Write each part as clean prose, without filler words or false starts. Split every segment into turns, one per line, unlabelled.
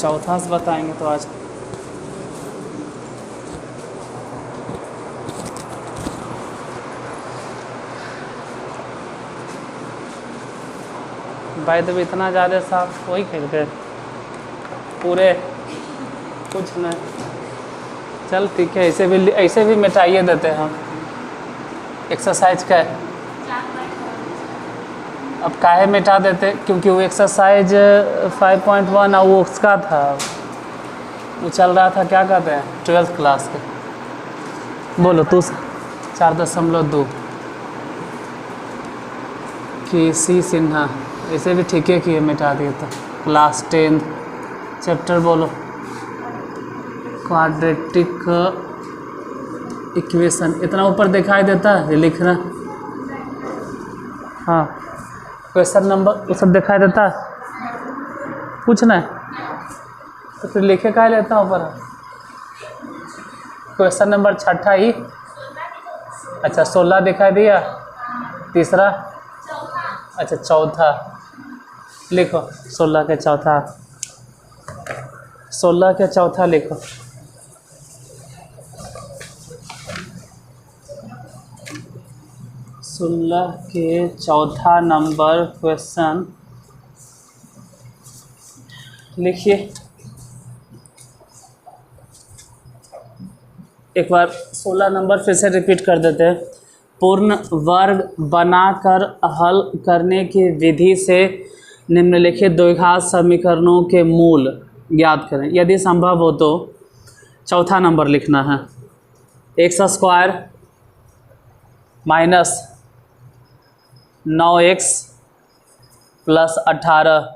चौथा से बताएंगे तो आज भाई तो इतना ज़्यादा साफ वही खेल के पूरे कुछ नहीं। चल ठीक है, ऐसे भी मिटाइए देते हैं हम। एक्सरसाइज का है अब काहे मिटा देते, क्योंकि वो एक्सरसाइज 5.1 वो उसका था, वो चल रहा था, क्या कहते हैं 12th क्लास के। बोलो तू 4.2 कि सी सिन्हा ऐसे भी ठीक है कि मिटा दिए तो। क्लास 10 चैप्टर बोलो क्वाड्रेटिक इक्वेशन। इतना ऊपर दिखाई देता है लिखना, हाँ क्वेश्चन नंबर वो सब दिखाई देता है, पूछना है तो फिर लिखे का लेता ऊपर। क्वेश्चन नंबर 6 ही, अच्छा 16 दिखाई दिया, तीसरा अच्छा चौथा लिखो, 16 के चौथा, 16 के चौथा लिखो। सोलह के चौथा नंबर क्वेश्चन लिखिए। एक बार 16 नंबर फिर से रिपीट कर देते हैं। पूर्ण वर्ग बनाकर हल करने की विधि से निम्नलिखित द्विघात समीकरणों के मूल ज्ञात करें। यदि संभव हो तो चौथा नंबर लिखना है। x² minus 9x plus 18,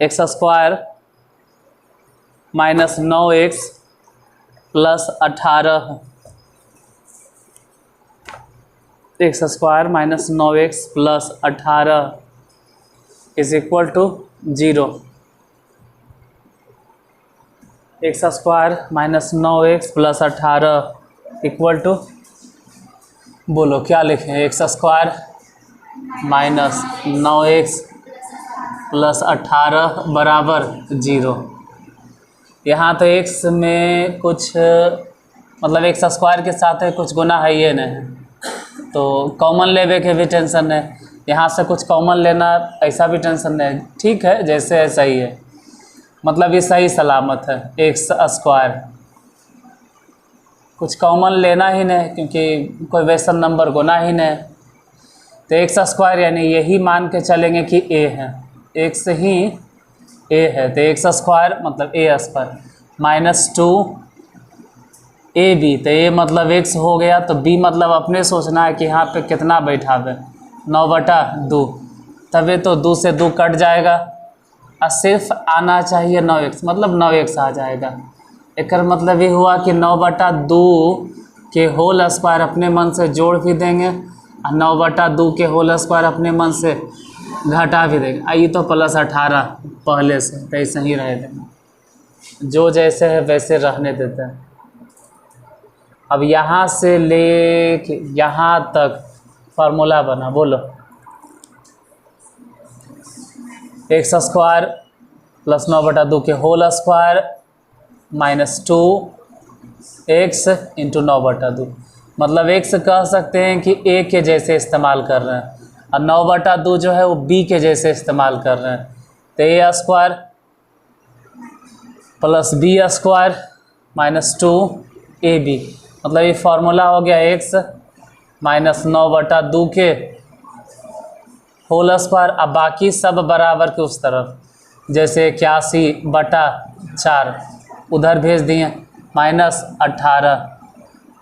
x² minus 9x plus 18, x² minus 9x plus 18 is equal to 0। x² minus 9x plus 18 equal to, बोलो क्या लिखें, x² माइनस 9x प्लस 18 बराबर 0। यहाँ तो x में कुछ मतलब x² के साथ है कुछ गुना है ये नहीं, तो कॉमन लेवे के भी टेंशन है, यहाँ से कुछ कॉमन लेना ऐसा भी टेंशन नहीं। ठीक है जैसे है सही है, मतलब ये सही सलामत है। x², कुछ कॉमन लेना ही नहीं क्योंकि कोई वैसा नंबर गुना ही नहीं, तो x² यानी यही मान के चलेंगे कि a है, x ही a है, तो x² मतलब a² माइनस 2ab, तो a मतलब x हो गया, तो b मतलब अपने सोचना है कि यहाँ पे कितना बैठावे, 9/2, तभी तो 2 से 2 कट जाएगा और सिर्फ आना चाहिए 9x, मतलब 9x आ जाएगा। एक मतलब ये हुआ कि 9/2 के होल स्क्वायर अपने मन से जोड़ भी देंगे और 9/2 के होल स्क्वायर अपने मन से घटा भी देंगे। ये तो प्लस 18 पहले से, तो ऐसे ही रह देंगे, जो जैसे है वैसे रहने देते हैं। अब यहाँ से ले यहाँ तक फार्मूला बना, बोलो x² प्लस 9/2 के whole square minus 2x into 9/2, मतलब x कह सकते हैं कि a के जैसे इस्तेमाल कर रहे हैं और 9/2 जो है वो b के जैसे इस्तेमाल कर रहे हैं, तो a² plus b² minus 2ab, मतलब ये फार्मूला हो गया x माइनस 9/2 के होल स्क्वायर। अब बाकी सब बराबर के उस तरफ, जैसे 81/4 उधर भेज दिए, माइनस 18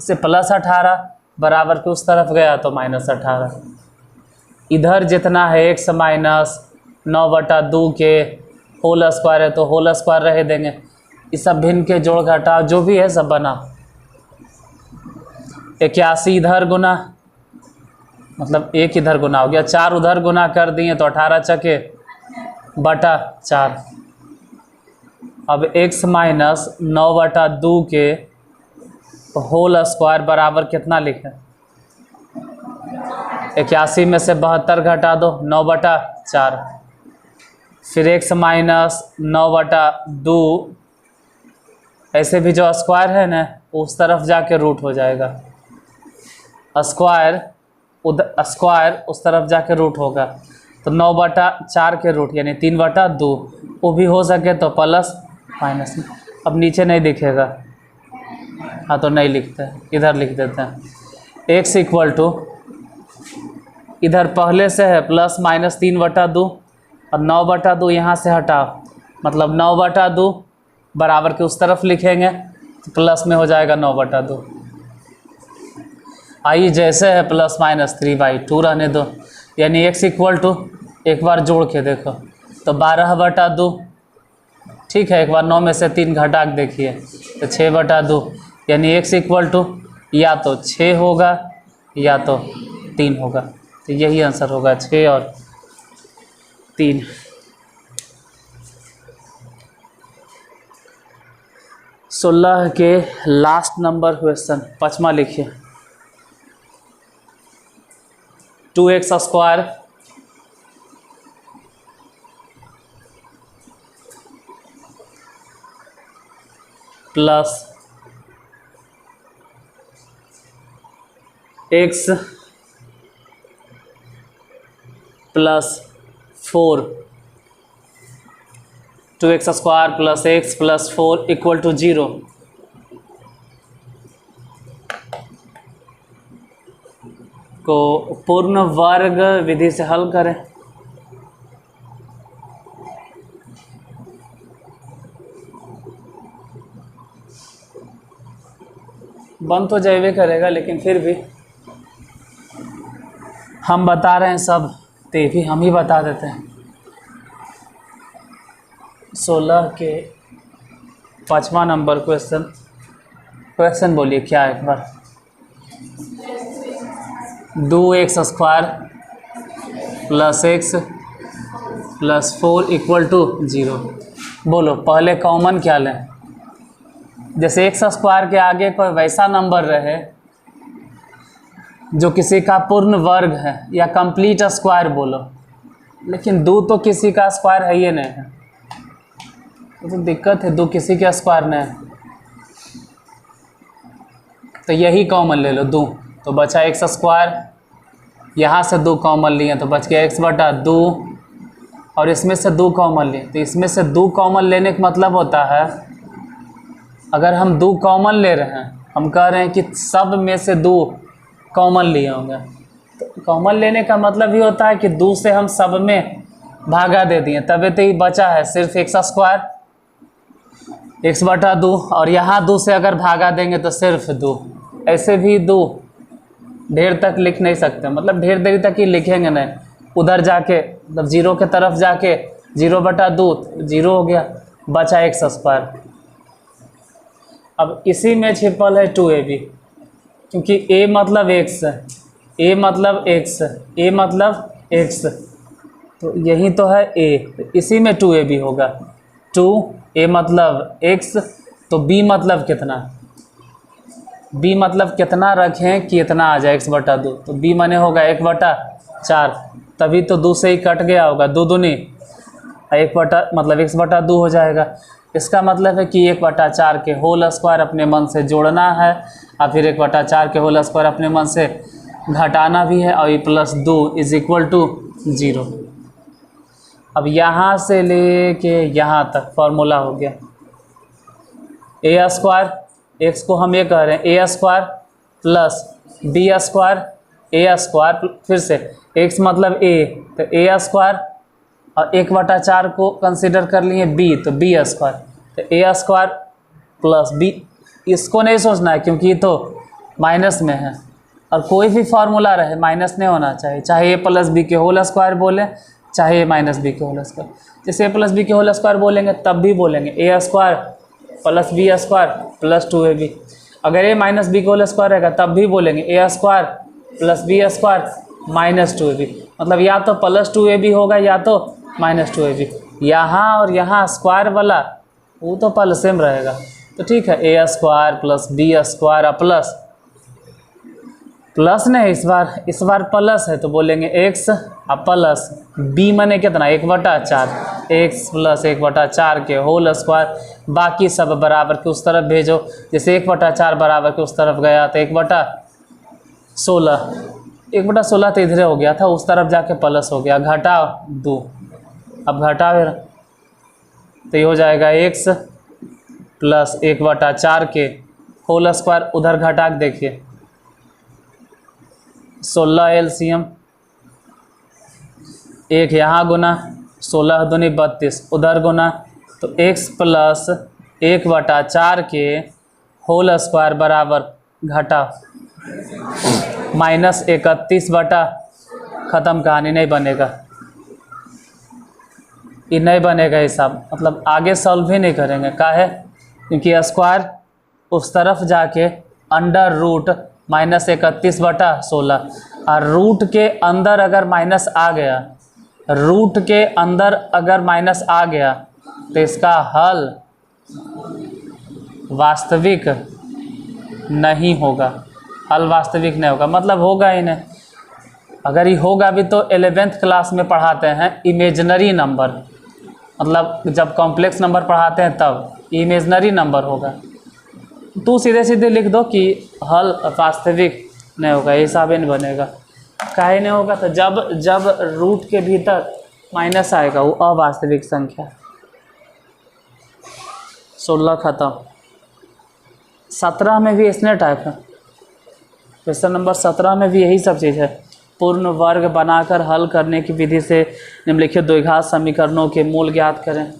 से प्लस 18 बराबर के उस तरफ गया तो माइनस 18। इधर जितना है x माइनस 9/2 के होल स्क्वायर है तो होल स्क्वायर रह देंगे, इस सब भिन्न के जोड़ घटाव जो भी है सब बना। 81 इधर गुना, मतलब 1 इधर गुना हो गया, 4 उधर गुना कर दिए तो 18/4। अब x माइनस 9/2 के होल स्क्वायर बराबर कितना लिखें, 81 में से 72 घटा दो, 9/4, फिर x माइनस 9/2, ऐसे भी जो स्क्वायर है ना उस तरफ जाके रूट हो जाएगा, स्क्वायर उस तरफ जाके रूट होगा, तो 9/4 के रूट यानी 3/2, वो भी हो सके तो प्लस माइनस में। अब नीचे नहीं दिखेगा, हाँ तो नहीं लिखते हैं, इधर लिख देते हैं। x इक्वल टू इधर पहले से है प्लस माइनस 3/2 और 9/2 यहाँ से हटाओ, मतलब 9/2 बराबर के उस तरफ लिखेंगे तो प्लस में हो जाएगा 9/2। आई जैसे है प्लस माइनस 3/2 रहने दो, यानी x इक्वल टू एक बार जोड़ के देखो तो 12/2, ठीक है। एक बार 9 में से 3 घटा के देखिए तो 6/2, यानी x इक्वल टू या तो 6 होगा या तो 3 होगा, तो यही आंसर होगा 6 और 3। सोलह के लास्ट नंबर क्वेश्चन 5वां लिखिए। 2x square plus x plus 4, 2x square plus x plus 4 equal to 0। को पूर्ण वर्ग विधि से हल करें। बन तो जाइए करेगा, लेकिन फिर भी हम बता रहे हैं सब, तो ये भी हम ही बता देते हैं। 16 के 5वां नंबर क्वेश्चन बोलिए क्या है एक बार। 2x square plus x plus 4 equal to 0। बोलो पहले कॉमन क्या लें। जैसे x स्क्वायर के आगे कोई वैसा नंबर रहे जो किसी का पूर्ण वर्ग है या कंप्लीट स्क्वायर बोलो, लेकिन 2 तो किसी का स्क्वायर है ही नहीं है, तो दिक्कत है, 2 किसी का स्क्वायर नहीं है, तो यही कॉमन ले लो 2, तो बचा x स्क्वायर, यहाँ से 2 कॉमन लिए तो बच गया x/2, और इसमें से 2 कॉमन लिए, तो इसमें से 2 कॉमन लेने का मतलब होता है अगर हम 2 कॉमन ले रहे हैं, हम कह रहे हैं कि सब में से 2 कॉमन लिए होंगे, तो कॉमन लेने का मतलब ही होता है कि 2 से हम सब में भागा दे दिए, तभी तो ये बचा है सिर्फ x स्क्वायर x/2, और यहाँ 2 से अगर भागा देंगे तो सिर्फ 2। ऐसे भी 2 ढेर तक लिख नहीं सकते, मतलब ढेर देरी तक ही लिखेंगे नहीं, उधर जाके मतलब 0 के तरफ जाके 0/2 0 हो गया, बचा x स्क्वायर। अब इसी में छिपल है 2ab, क्योंकि a मतलब x है, a मतलब x, a मतलब x, तो यही तो है a, तो इसी में 2ab होगा। 2a मतलब x, तो b मतलब कितना, b मतलब कितना रखें कि इतना आ जाए x/2, तो b माने होगा 1/4, तभी तो 2 से ही कट गया होगा, 2 दूनी 1 मतलब x/2 हो जाएगा। इसका मतलब है कि 1/4 के होल स्क्वायर अपने मन से जोड़ना है, और फिर 1/4 के होल स्क्वायर अपने मन से घटाना भी है, और ये +2 इज इक्वल टू 0। अब यहाँ से लेके यहाँ तक फॉर्मूला हो गया। a स्क्वायर, x को हम ये कह रहे हैं a square plus b square, a square फिर से x मतलब a, तो a स्क्वायर, और 1/4 को कंसिडर कर लिए b, तो b स्क्वायर, तो a स्क्वायर प्लस b। इसको नहीं सोचना है क्योंकि तो माइनस में है, और कोई भी फार्मूला रहे माइनस नहीं होना चाहिए, चाहे a प्लस बी के होल स्क्वायर बोले, चाहे a माइनस बी के होल स्क्वायर। जैसे a प्लस बी के होल स्क्वायर बोलेंगे तब भी बोलेंगे a square plus b square plus 2ab। अगर a माइनस बी के होल स्क्वायर रहेगा तब भी बोलेंगे a square plus b square minus 2ab, मतलब या तो प्लस 2ab होगा या तो माइनस 2ab। यहाँ और यहाँ स्क्वायर वाला वो तो पहले सेम रहेगा, तो ठीक है a square plus b square plus plus नहीं, इस बार प्लस है तो बोलेंगे x और प्लस b माने कितना 1/4, x प्लस 1/4 के होल स्क्वायर, बाकी सब बराबर के उस तरफ भेजो। जैसे 1/4 बराबर के उस तरफ गया तो 1/16 तो इधरे हो गया था, उस तरफ जाके प्लस हो गया, घटाओ 2, अब घटाओ तो ये हो जाएगा x प्लस 1/4 के होल स्क्वायर, उधर घटा के देखिए 16 एलसीएम, एक यहाँ गुना 16 दूनी 32, उधर गुना तो x प्लस 1/4 के होल स्क्वायर बराबर घटा -31 बटा, ख़त्म कहानी, नहीं बनेगा, ये नहीं बनेगा हिसाब, मतलब आगे सॉल्व ही नहीं करेंगे। काहे? क्योंकि स्क्वायर उस तरफ जाके अंडर रूट -31/16, और रूट के अंदर अगर माइनस आ गया, रूट के अंदर अगर माइनस आ गया तो इसका हल वास्तविक नहीं होगा, हल वास्तविक नहीं होगा, मतलब होगा ही नहीं। अगर ये होगा भी तो 11th क्लास में पढ़ाते हैं इमेजनरी नंबर, मतलब जब कॉम्प्लेक्स नंबर पढ़ाते हैं तब इमेजनरी नंबर होगा। तो सीधे सीधे लिख दो कि हल वास्तविक नहीं होगा, हिसाब ही नहीं बनेगा। काहे नहीं होगा? तो जब रूट के भीतर माइनस आएगा वो अवास्तविक संख्या। 16 खत्म। 17 में भी इसने टाइप है, क्वेश्चन नंबर 17 में भी यही सब चीज़ है। पूर्ण वर्ग बनाकर हल करने की विधि से निम्नलिखित द्विघात समीकरणों के मूल ज्ञात करें।